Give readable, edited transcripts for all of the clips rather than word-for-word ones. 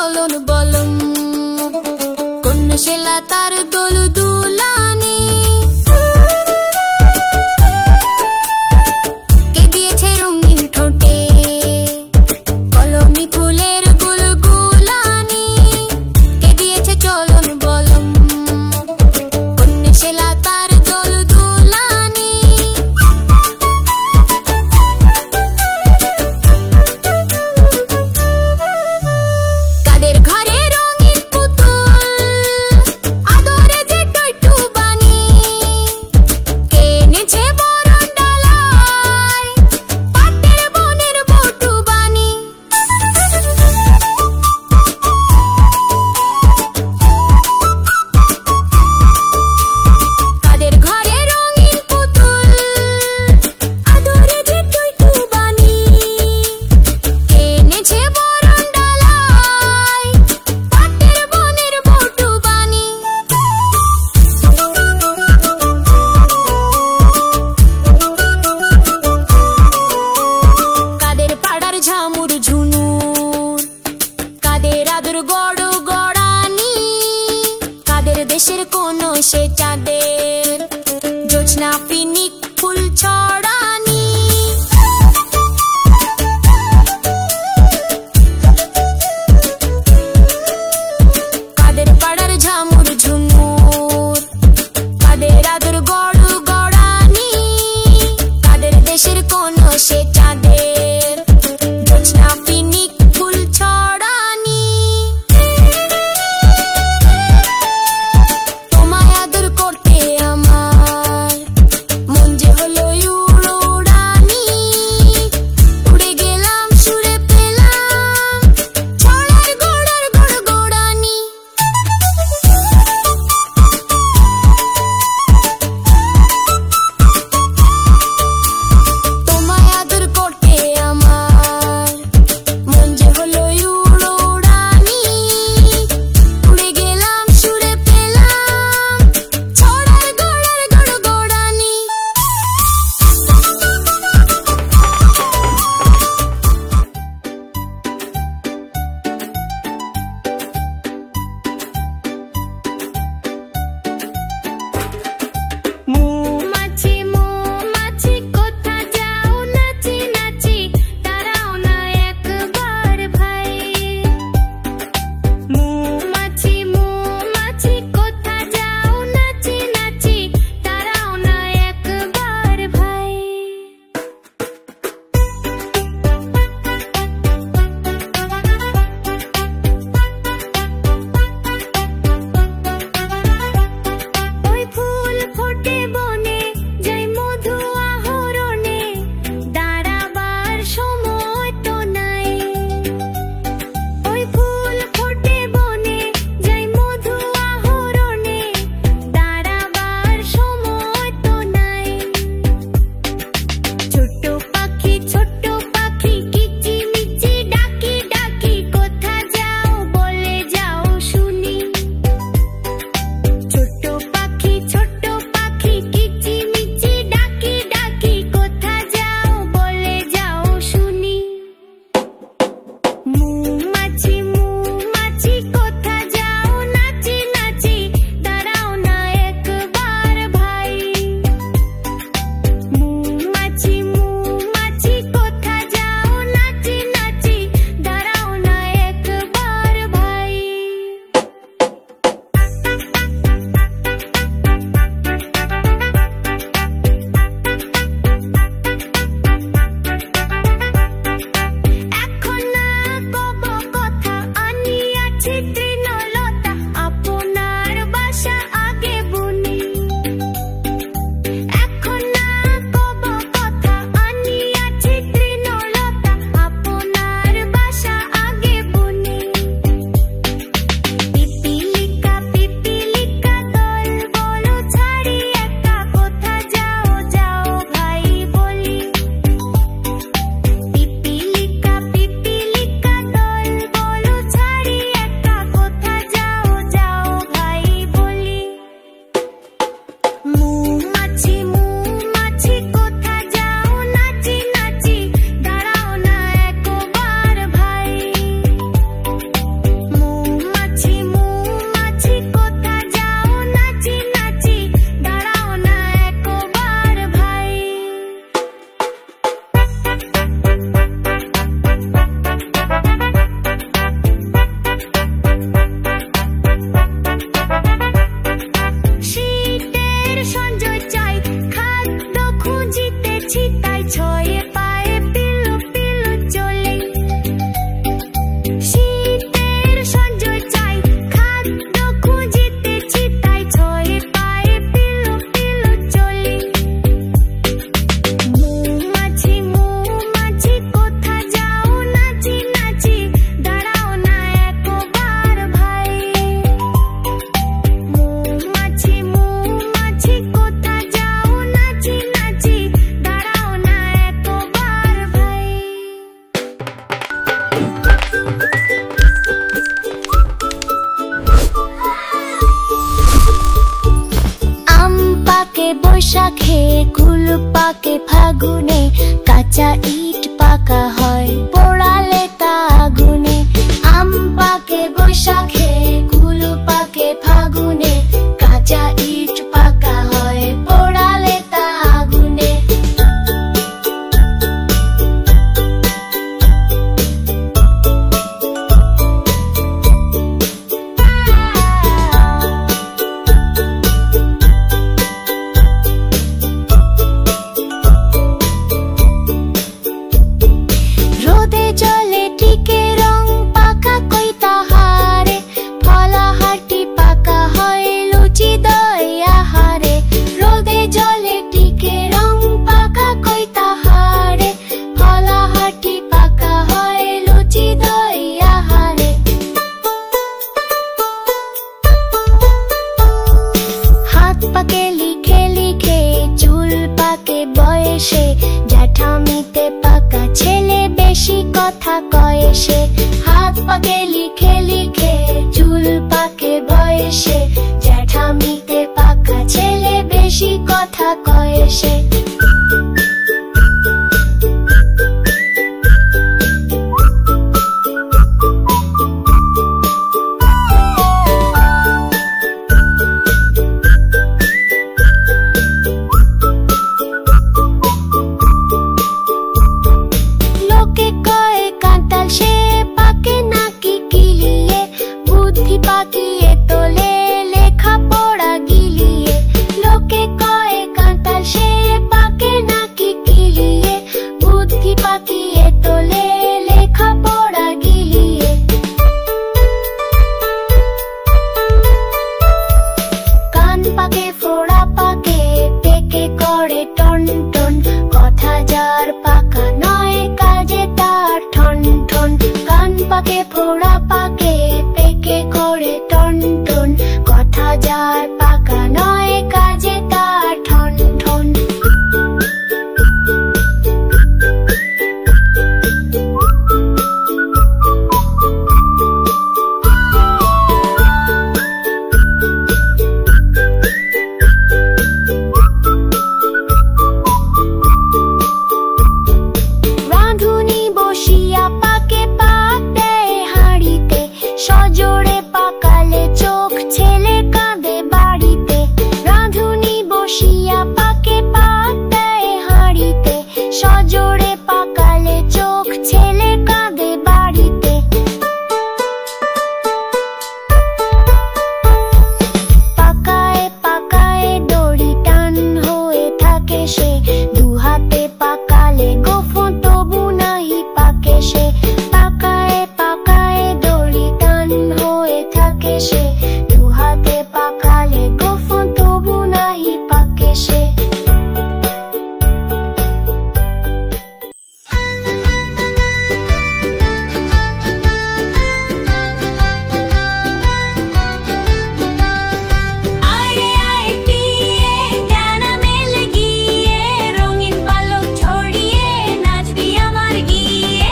চলন বলম কোন শেলা তার দোল দুলানি কে দিয়েছে রঙিন ঠোঁটে কলমি ফুলের গুলগুলানি কে দিয়েছে চলন বলম কোন শেলা তার দোল দুলানি কাদের ঘরে রঙিন পুতুল আদরে যে টইটু বানি কে এনেছে বরণ ডালায় পাটের বনের বটু বানি কাদের ঘরে রঙিন পুতুল আদরে যে টইটু বানি কে এনেছে বরণ ডালায় পাটের বনের বটু বানি কাদের পাড়ার ঝামুর ঝুনুর কাদের আদর গড় গড়ানি কাদের দেশের কোন সে চাঁদের জোছনা পিনিক ফুল ছড়ানি কাদের পাড়ার ঝামুর ঝুনুর কাদের আদর গড় গড়ানি কাদের দেশের কোন সে চাঁদের জোছনা পিনিক ফুল ছড়ানি তোমায় আদর করতে আমার মন যে হলো ইউরো বৈশাখে কুল পাকে ফাগুনে কাঁচা ইট পাকা হয় পোড়ালে তা আগুনে আম পাকে বৈশাখে কুল পাকে ফাগুনে কাঁচা ইট পাকা হয় পোড়ালে তা আগুনে রোদে জলে টিকে রং পাকা কই তাহারে ফলাহাটি পাকা হয় লুচি দই আহারে রোদে জলে টিকে রং পাকা কই তাহারে ফলাহাটি পাকা হয় লুচি দই আহারে হাত পাকে লিখে লিখে চুল পাকে বয়সে জ্যাঠামিতে পাকা ছেলে বেশি কথা কয় সে হাত পাকে লিখে লিখে চুল পাকে বয়সে জ্যাঠামিতে পাকা ছেলে বেশি কথা কয় সে লোকে কয় কাঁঠাল সে পাকে নাকি কিলিয়ে বুদ্ধি পাকিয়ে তোলে লেখা পড়া গিলিয়ে লোকে কয় কাঁঠাল সে পাকে নাকি কিলিয়ে বুদ্ধি পাকিয়ে তোলে লেখা পড়া গিলিয়ে কান পাকে ফোড়া পাকে পেকে করে টন টন কথা যার পাকা নয় কাজে তার ঠন ঠন কান পাকে ফোড়া পাকে পেকে করে টন টন কথা যার পাকা নয় কাজে তার ঠন ঠন রাঁধুনি বসিয়া পাকে পাক দেয় হাঁড়িতে সজোরে পাকালে চোখ ছেলে কাঁদে বাড়িতে রাঁধুনি বসিয়া পাকে পাক দেয় হাঁড়িতে সজোরে পাকালে চোখ ছেলে কাঁদে বাড়িতে পাকায় পাকায় দড়ি টান হয়ে থাকে সে দুহাতে পাকালে গোফন তবু নাহি পাকে সে পাকায় পাকায় দড়ি টান হয়ে থাকে সে দুহাতে পাকালে গোফন তবু নাহি পাকে সে আরে আয় টিয়ে ডানা মেল গিয়ে রঙিন পালক ছড়িয়ে নাচবি আমার গিয়ে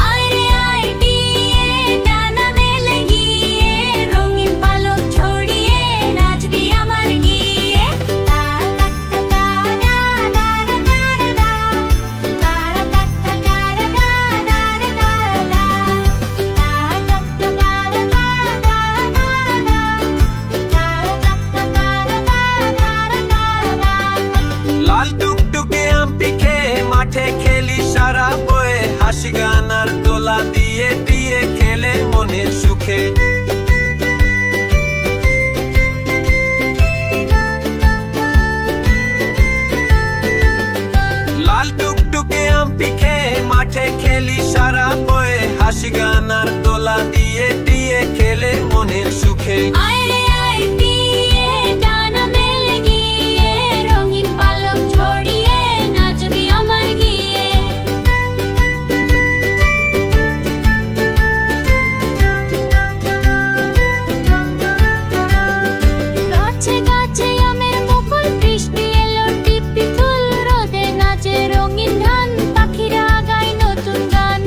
আরে আয় টিয়ে ডানা মেল গিয়ে রঙিন পালক ছড়িয়ে নাচবি আমার গিয়ে তা তা তা দা দা দা দা তা তা তা দা দা দা দা দা তা তা তা লাল টুকটুকে আম্পি খেয়ে মাঠে খেলি সারা বয়ে হাসি গান আর দোলা দিয়ে দিয়ে খেলে মনের সুখে লাল টুকটুকে আম্পি খেয়ে মাঠে খেলি সারা বয়ে হাসি গান আর দোলা দিয়ে দিয়ে খেলে মনের সুখে আরে আয় টিয়ে ডানা মেল গিয়ে রঙিন পালক ছড়িয়ে নাচবি আমার গিয়ে গাছে গাছে আমের মুকুল বৃষ্টি এলো টিপি ফুল রোদে নাচে রঙিন ধান পাখিরা গায় নতুন গান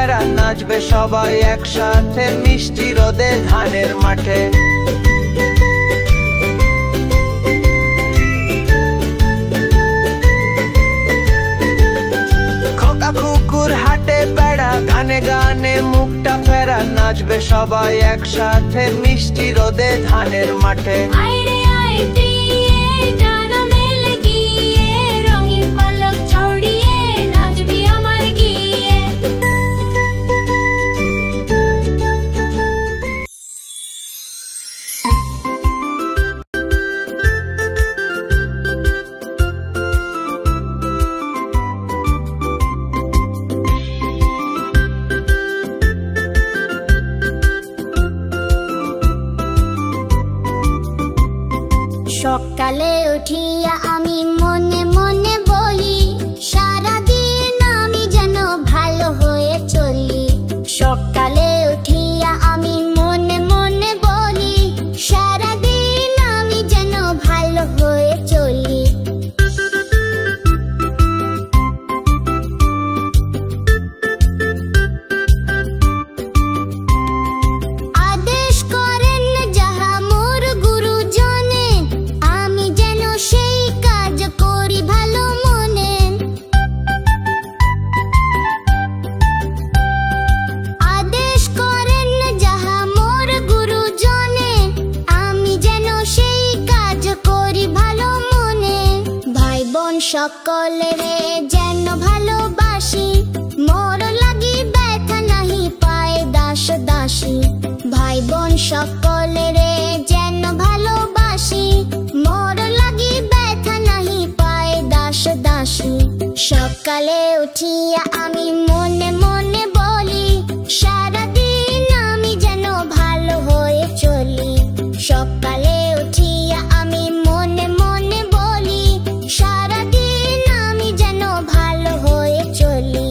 ফেরা নাচবে সবাই একসাথে মিষ্টি রোদে ধানের মাঠে। খোকা কুকুর হাটে বেড়া গানে গানে মুখটা ফেরা নাচবে সবাই একসাথে মিষ্টি রোদে ধানের মাঠে। আইরে আয় টিয়ে ডানা মেলে গিয়ে রঙিন পালক ছড়িয়ে নাচবি আমার গিয়ে। সকালে উঠিয়া আমি মনে মনে বলি সারাদিন আমি যেন ভালো হয়ে চলি। সকালে উঠিয়া আমি মনে মনে বলি সারাদিন আমি যেন ভালো হয়ে চলি। আদেশ করেন যাহা মোর গুরুজনে আমি যেন সেই কাজ করি ভালো মনে। আদেশ করেন যাহা মোর গুরুজনে আমি যেন সেই কাজ করি ভালো মনে। ভাই বোন সকলেরে যেন ভালোবাসি মোর লাগি ব্যথা নাহি পায় দাস দাসী। ভাই বোন সকলেরে যেন ভালোবাসি মোর লাগি ব্যথা নাহি পায় দাস দাসী। সকালে উঠিয়া আমি মনে মনে বলি সারাদিন আমি যেন ভালো হয়ে চলি। সকালে উঠিয়া আমি মনে মনে বলি সারাদিন আমি যেন ভালো হয়ে চলি।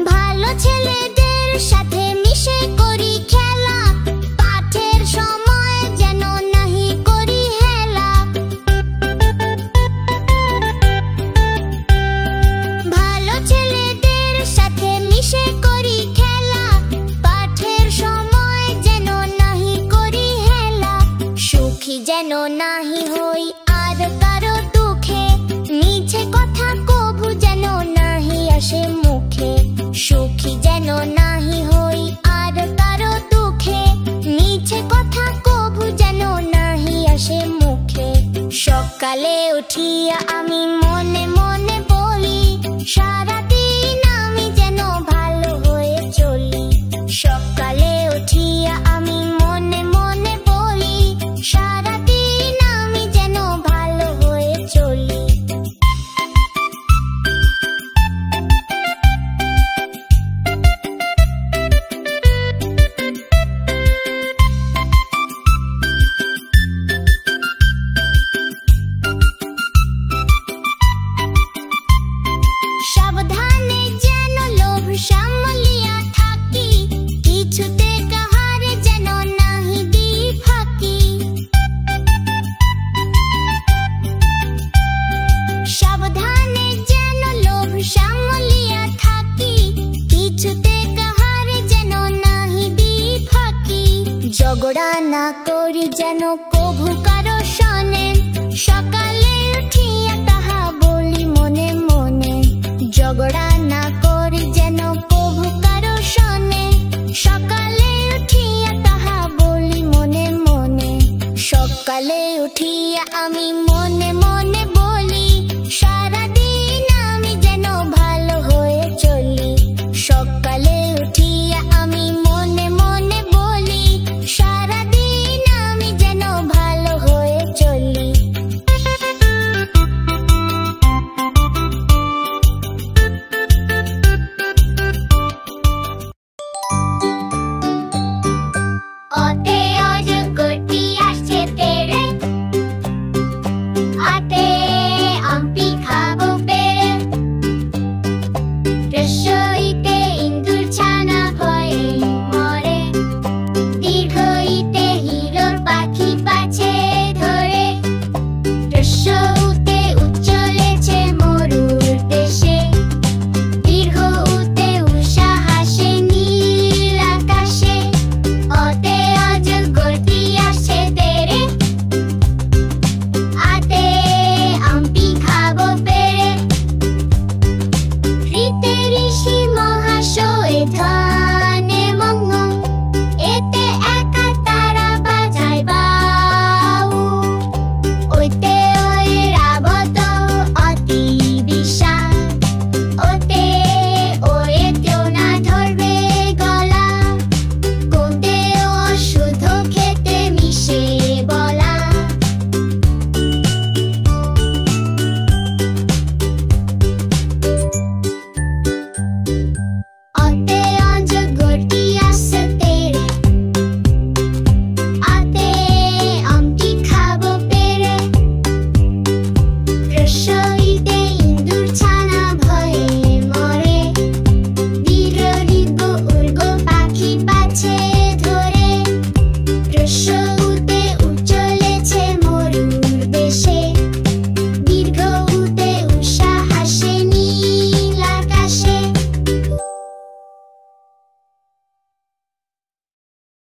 ভালো ছেলেদের সাথে মিশে করি খেলা পাঠের সময় যেন নাহি করি হেলা। ভালো ছেলেদের সাথে মিশে করি খেলা পাঠের সময় যেন নাহি করি হেলা। সুখী যেন নাহি হই আর কারো দুঃখে মিছে কথা কভু যেন নাহি আসে মুখে। সুখী যেন নাহি হই আর কারো দুঃখে মিছে কথা কভু যেন নাহি আসে মুখে। সকালে উঠিয়া আমি মনে মনে বলি সারাদিন আমি যেন ভালো হয়ে চলি। সকালে উঠিয়া আমি মনে মনে বলি সারাদিন আমি যেন ভালো হয়ে চলি। সাবধানে যেন লোভ সামলিয়া থাকি কিছুতে কাহারে যেন নাহি দি ফাঁকি। সাবধানে যেন লোভ সামলিয়া থাকি কিছুতে কাহারে যেন নাহি দি ফাঁকি। ঝগড়া না করি যেন কভু কারো সনে সকালে উঠিয়া তাহা বলি মনে মনে। ঝগড়া না করি যেন কভু কারো সনে সকালে উঠিয়া তাহা বলি মনে মনে। সকালে উঠিয়া আমি